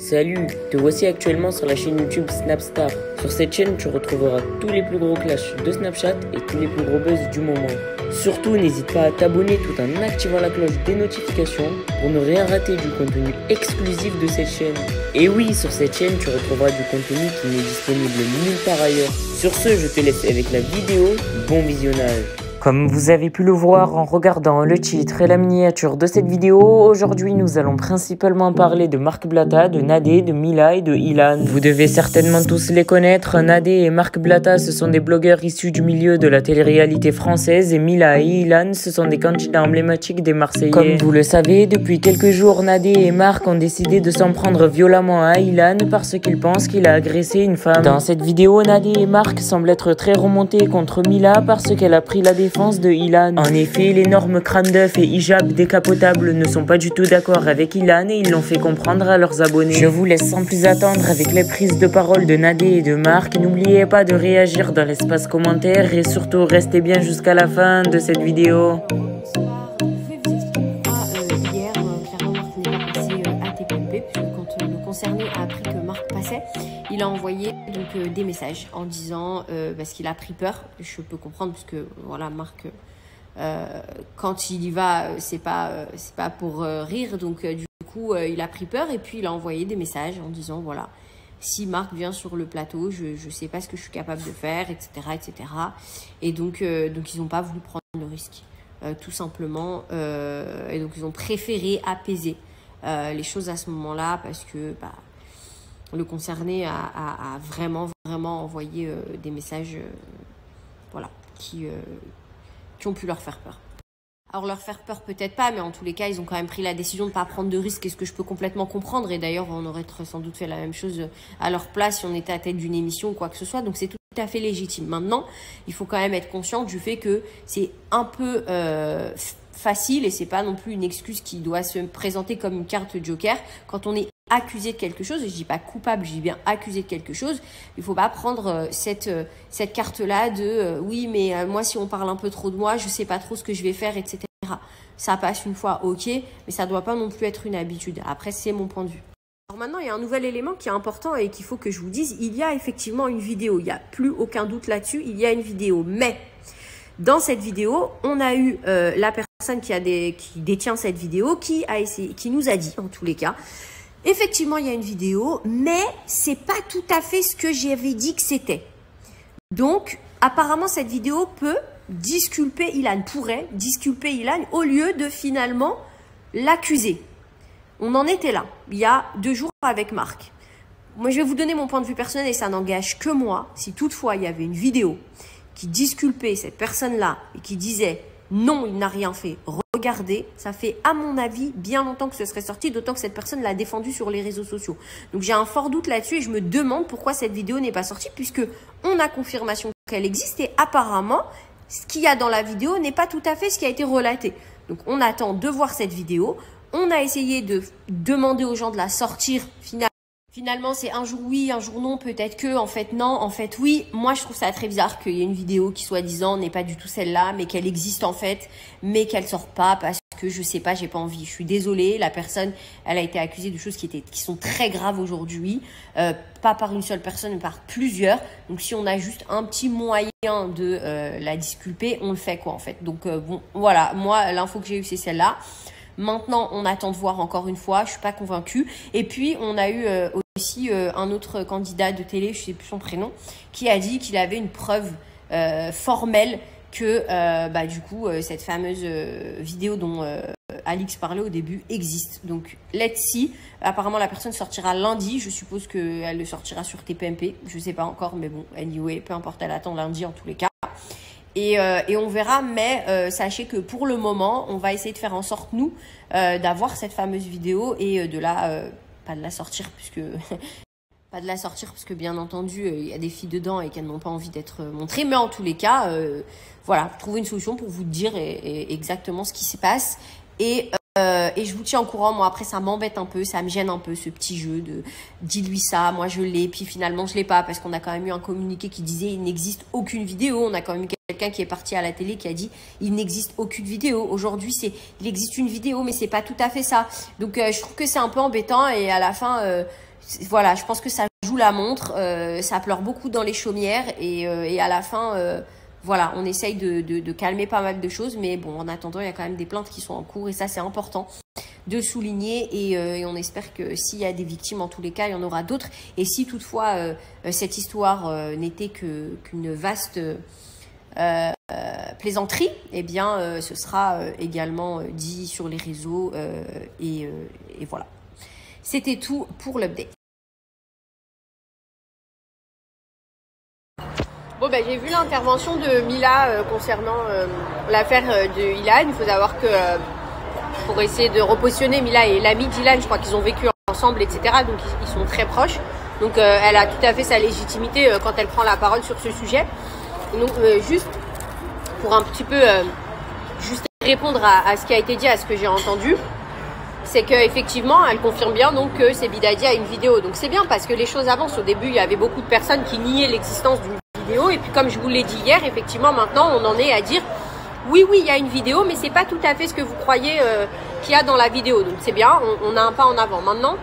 Salut, te voici actuellement sur la chaîne YouTube Snapstar. Sur cette chaîne, tu retrouveras tous les plus gros clashs de Snapchat et tous les plus gros buzz du moment. Surtout, n'hésite pas à t'abonner tout en activant la cloche des notifications pour ne rien rater du contenu exclusif de cette chaîne. Et oui, sur cette chaîne, tu retrouveras du contenu qui n'est disponible nulle part ailleurs. Sur ce, je te laisse avec la vidéo. Bon visionnage. Comme vous avez pu le voir en regardant le titre et la miniature de cette vidéo, aujourd'hui nous allons principalement parler de Marc Blatta, de Nadé, de Mila et de Ilan. Vous devez certainement tous les connaître. Nadé et Marc Blatta, ce sont des blogueurs issus du milieu de la télé-réalité française, et Mila et Ilan, ce sont des candidats emblématiques des Marseillais. Comme vous le savez, depuis quelques jours, Nadé et Marc ont décidé de s'en prendre violemment à Ilan parce qu'ils pensent qu'il a agressé une femme. Dans cette vidéo, Nadé et Marc semblent être très remontés contre Mila parce qu'elle a pris la défense de Ilan. En effet, l'énorme crâne d'œuf et hijab décapotable ne sont pas du tout d'accord avec Ilan et ils l'ont fait comprendre à leurs abonnés. Je vous laisse sans plus attendre avec les prises de parole de Nadé et de Marc. N'oubliez pas de réagir dans l'espace commentaire et surtout restez bien jusqu'à la fin de cette vidéo. Hier, clairement, Marc n'est pas passé à TPMP puisque quand le concerné a appris que Marc passait, il a envoyé donc des messages en disant parce qu'il a pris peur. Je peux comprendre puisque voilà, Marc quand il y va c'est pas pour rire, donc du coup il a pris peur et puis il a envoyé des messages en disant voilà, si Marc vient sur le plateau, je sais pas ce que je suis capable de faire, etc., etc. Et donc ils n'ont pas voulu prendre le risque, tout simplement, et donc ils ont préféré apaiser les choses à ce moment-là parce que le concerné a vraiment envoyé des messages voilà, qui ont pu leur faire peur. Alors leur faire peur peut-être pas, mais en tous les cas, ils ont quand même pris la décision de ne pas prendre de risques, et ce que je peux complètement comprendre. Et d'ailleurs, on aurait sans doute fait la même chose à leur place si on était à tête d'une émission ou quoi que ce soit. Donc c'est tout à fait légitime. Maintenant, il faut quand même être conscient du fait que c'est un peu facile, et c'est pas non plus une excuse qui doit se présenter comme une carte joker quand on est accusé de quelque chose, et je dis pas coupable, je dis bien accusé de quelque chose. Il faut pas prendre cette carte-là de oui, mais moi si on parle un peu trop de moi, je sais pas trop ce que je vais faire, etc. Ça passe une fois, ok, mais ça doit pas non plus être une habitude. Après, c'est mon point de vue. Alors maintenant, il y a un nouvel élément qui est important et qu'il faut que je vous dise. Il y a effectivement une vidéo, il n'y a plus aucun doute là-dessus, il y a une vidéo, mais dans cette vidéo, on a eu la personne qui détient cette vidéo qui nous a dit, en tous les cas, effectivement, il y a une vidéo, mais c'est pas tout à fait ce que j'avais dit que c'était. Donc, apparemment, cette vidéo peut disculper Ilan, pourrait disculper Ilan au lieu de finalement l'accuser. On en était là, il y a 2 jours avec Marc. Moi, je vais vous donner mon point de vue personnel et ça n'engage que moi. Si toutefois, il y avait une vidéo qui disculpait cette personne-là et qui disait non, il n'a rien fait, regardez, ça fait à mon avis bien longtemps que ce serait sorti, d'autant que cette personne l'a défendu sur les réseaux sociaux. Donc j'ai un fort doute là-dessus et je me demande pourquoi cette vidéo n'est pas sortie, puisque on a confirmation qu'elle existe et apparemment ce qu'il y a dans la vidéo n'est pas tout à fait ce qui a été relaté. Donc on attend de voir cette vidéo, on a essayé de demander aux gens de la sortir Finalement, c'est un jour oui, un jour non, peut-être que, en fait non, en fait oui. Moi, je trouve ça très bizarre qu'il y ait une vidéo qui soi-disant n'est pas du tout celle-là, mais qu'elle existe en fait, mais qu'elle sort pas parce que je sais pas, j'ai pas envie. Je suis désolée, la personne, elle a été accusée de choses qui sont très graves aujourd'hui, pas par une seule personne, mais par plusieurs. Donc si on a juste un petit moyen de la disculper, on le fait quoi en fait. Donc bon, voilà, moi l'info que j'ai eue c'est celle-là. Maintenant, on attend de voir encore une fois. Je suis pas convaincue. Et puis, on a eu aussi un autre candidat de télé, je sais plus son prénom, qui a dit qu'il avait une preuve formelle que du coup, cette fameuse vidéo dont Alix parlait au début existe. Donc, let's see. Apparemment, la personne sortira lundi. Je suppose qu'elle le sortira sur TPMP. Je sais pas encore, mais bon, anyway, peu importe, elle attend lundi en tous les cas. Et on verra, mais sachez que pour le moment, on va essayer de faire en sorte, nous, d'avoir cette fameuse vidéo et pas de la sortir, puisque pas de la sortir, parce que bien entendu, il y a des filles dedans et qu'elles n'ont pas envie d'être montrées. Mais en tous les cas, voilà, trouver une solution pour vous dire exactement ce qui se passe. Et je vous tiens au courant. Moi, après, ça m'embête un peu, ça me gêne un peu, ce petit jeu de dis-lui ça, moi je l'ai, puis finalement je l'ai pas, parce qu'on a quand même eu un communiqué qui disait il n'existe aucune vidéo. On a quand même eu quelqu'un qui est parti à la télé qui a dit il n'existe aucune vidéo. Aujourd'hui, il existe une vidéo, mais c'est pas tout à fait ça. Donc, je trouve que c'est un peu embêtant et à la fin, voilà, je pense que ça joue la montre, ça pleure beaucoup dans les chaumières et à la fin, voilà, on essaye de calmer pas mal de choses, mais bon, en attendant, il y a quand même des plaintes qui sont en cours et ça, c'est important de souligner et on espère que s'il y a des victimes, en tous les cas, il y en aura d'autres. Et si toutefois, cette histoire n'était qu'une vaste plaisanterie, eh bien, ce sera également dit sur les réseaux et voilà. C'était tout pour l'update. Bon, ben, j'ai vu l'intervention de Mila concernant l'affaire de Ilan. Il faut savoir que pour essayer de repositionner, Mila et l'ami d'Ilan, je crois qu'ils ont vécu ensemble, etc. Donc ils sont très proches. Donc elle a tout à fait sa légitimité quand elle prend la parole sur ce sujet. Donc juste pour un petit peu juste répondre à ce qui a été dit, à ce que j'ai entendu, c'est qu'effectivement, elle confirme bien donc que c'est Bidadi a une vidéo. Donc c'est bien parce que les choses avancent. Au début, il y avait beaucoup de personnes qui niaient l'existence d'une vidéo. Et puis comme je vous l'ai dit hier, effectivement, maintenant, on en est à dire oui, il y a une vidéo, mais c'est pas tout à fait ce que vous croyez qu'il y a dans la vidéo. Donc c'est bien, on a un pas en avant. Maintenant,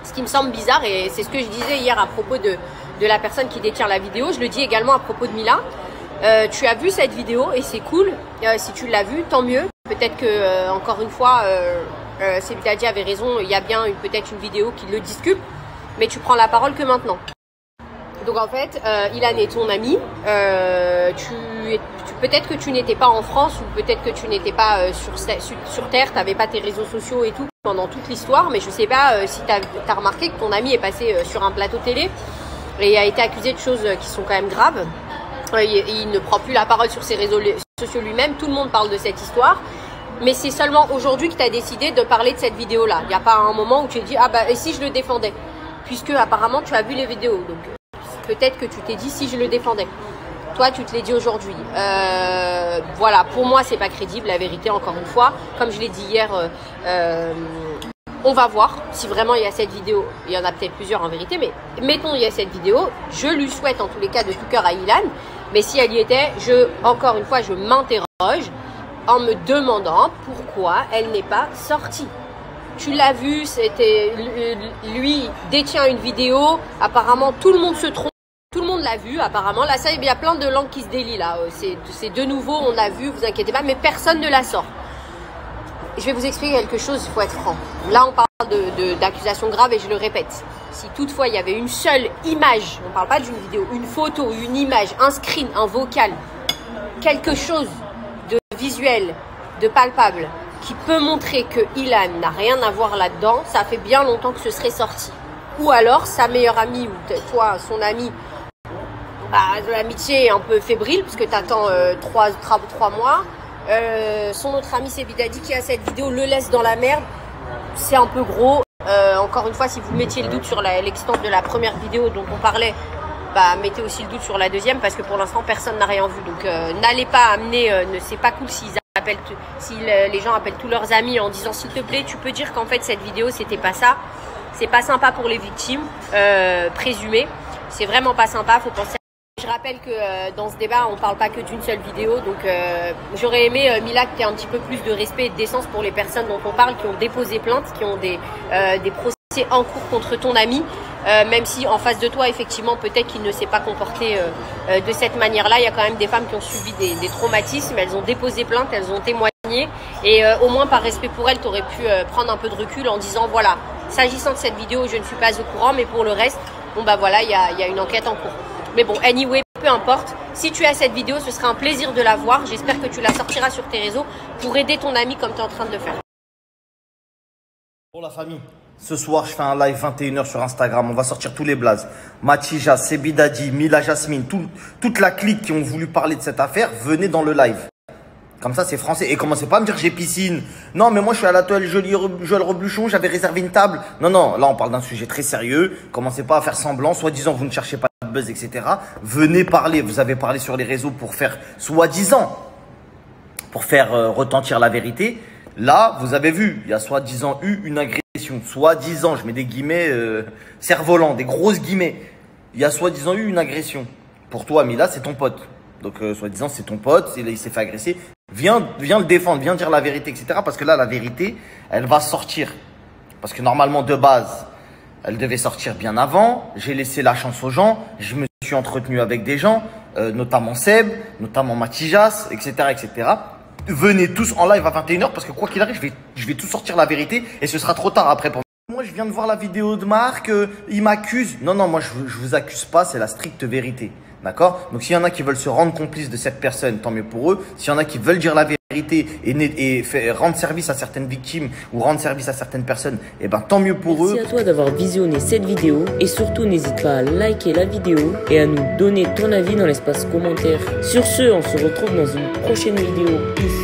ce qui me semble bizarre, et c'est ce que je disais hier à propos de la personne qui détient la vidéo, je le dis également à propos de Mila. Tu as vu cette vidéo et c'est cool. Si tu l'as vue, tant mieux. Peut-être que, encore une fois, Bidadi avait raison, il y a bien peut-être une vidéo qui le discute, mais tu prends la parole que maintenant. Donc en fait, Ilan est ton ami, peut-être que tu n'étais pas en France ou peut-être que tu n'étais pas sur Terre, tu n'avais pas tes réseaux sociaux et tout pendant toute l'histoire, mais je sais pas si tu as remarqué que ton ami est passé sur un plateau télé et a été accusé de choses qui sont quand même graves. Il ne prend plus la parole sur ses réseaux sociaux lui-même, tout le monde parle de cette histoire. Mais c'est seulement aujourd'hui que tu as décidé de parler de cette vidéo-là. Il n'y a pas un moment où tu t'es dit « Ah bah, et si je le défendais ?» Puisque apparemment tu as vu les vidéos. Donc peut-être que tu t'es dit « Si je le défendais ?» Toi, tu te l'es dit aujourd'hui. Voilà, pour moi, c'est pas crédible, la vérité, encore une fois. Comme je l'ai dit hier, on va voir si vraiment il y a cette vidéo. Il y en a peut-être plusieurs en vérité, mais mettons il y a cette vidéo. Je lui souhaite en tous les cas de tout cœur à Ilan. Mais si elle y était, encore une fois, je m'interroge en me demandant pourquoi elle n'est pas sortie. Tu l'as vu, c'était lui détient une vidéo. Apparemment, tout le monde se trompe. Tout le monde l'a vu, apparemment. Là, ça, il y a plein de langues qui se délient, là. C'est de nouveau, on l'a vu, vous inquiétez pas, mais personne ne la sort. Je vais vous expliquer quelque chose, il faut être franc. Là, on parle d'accusations graves et je le répète. Si toutefois, il y avait une seule image, on ne parle pas d'une vidéo, une photo, une image, un screen, un vocal, quelque chose de visuel, de palpable, qui peut montrer que Ilan n'a rien à voir là-dedans, ça fait bien longtemps que ce serait sorti. Ou alors, sa meilleure amie, ou toi, son ami, l'amitié est un peu fébrile, parce que tu attends 3 mois. Son autre ami, c'est Bidadi, qui a cette vidéo, le laisse dans la merde. C'est un peu gros. Encore une fois, si vous mettiez le doute sur l'existence de la première vidéo dont on parlait, mettez aussi le doute sur la deuxième, parce que pour l'instant, personne n'a rien vu. Donc, n'allez pas amener, c'est pas cool si les gens appellent tous leurs amis en disant, s'il te plaît, tu peux dire qu'en fait, cette vidéo, c'était pas ça. C'est pas sympa pour les victimes présumées. C'est vraiment pas sympa, faut penser. Je rappelle que dans ce débat, on parle pas que d'une seule vidéo. Donc j'aurais aimé, Mila, que tu aies un petit peu plus de respect et de décence pour les personnes dont on parle, qui ont déposé plainte, qui ont des procès en cours contre ton ami. Même si en face de toi, effectivement, peut-être qu'il ne s'est pas comporté de cette manière-là. Il y a quand même des femmes qui ont subi des traumatismes. Elles ont déposé plainte, elles ont témoigné. Et au moins, par respect pour elles, tu aurais pu prendre un peu de recul en disant, voilà, s'agissant de cette vidéo, je ne suis pas au courant, mais pour le reste, bon bah voilà, il y a une enquête en cours. Mais bon, anyway, peu importe. Si tu as cette vidéo, ce sera un plaisir de la voir. J'espère que tu la sortiras sur tes réseaux pour aider ton ami comme tu es en train de le faire. Pour la famille, ce soir, je fais un live 21h sur Instagram. On va sortir tous les blazes. Matija, Sebidadi, Mila Jasmine, toute la clique qui ont voulu parler de cette affaire, venez dans le live. Comme ça, c'est français. Et commencez pas à me dire j'ai piscine. Non, mais moi, je suis à l'atelier Joël Rebluchon, j'avais réservé une table. Non, non, là, on parle d'un sujet très sérieux. Commencez pas à faire semblant. Soi-disant, vous ne cherchez pas de buzz, etc. Venez parler. Vous avez parlé sur les réseaux pour faire, soi-disant, pour faire retentir la vérité. Là, vous avez vu, il y a soi-disant eu une agression. Soi-disant, je mets des guillemets cerfs-volants, des grosses guillemets. Il y a soi-disant eu une agression. Pour toi, Mila, c'est ton pote. Donc, soi-disant, c'est ton pote, il s'est fait agresser. Viens le défendre, viens dire la vérité, etc. Parce que là, la vérité, elle va sortir. Parce que normalement, de base, Elle devait sortir bien avant. J'ai laissé la chance aux gens. Je me suis entretenu avec des gens, notamment Seb, notamment Matijas, etc., etc. Venez tous en live à 21h parce que quoi qu'il arrive, je vais tout sortir la vérité et ce sera trop tard après pour moi. Je viens de voir la vidéo de Marc, il m'accuse. Non, moi je vous accuse pas, c'est la stricte vérité. D'accord? Donc s'il y en a qui veulent se rendre complices de cette personne, tant mieux pour eux. S'il y en a qui veulent dire la vérité et rendre service à certaines victimes ou rendre service à certaines personnes, eh ben tant mieux pour eux. Merci à toi d'avoir visionné cette vidéo et surtout n'hésite pas à liker la vidéo et à nous donner ton avis dans l'espace commentaire. Sur ce, on se retrouve dans une prochaine vidéo. Peace.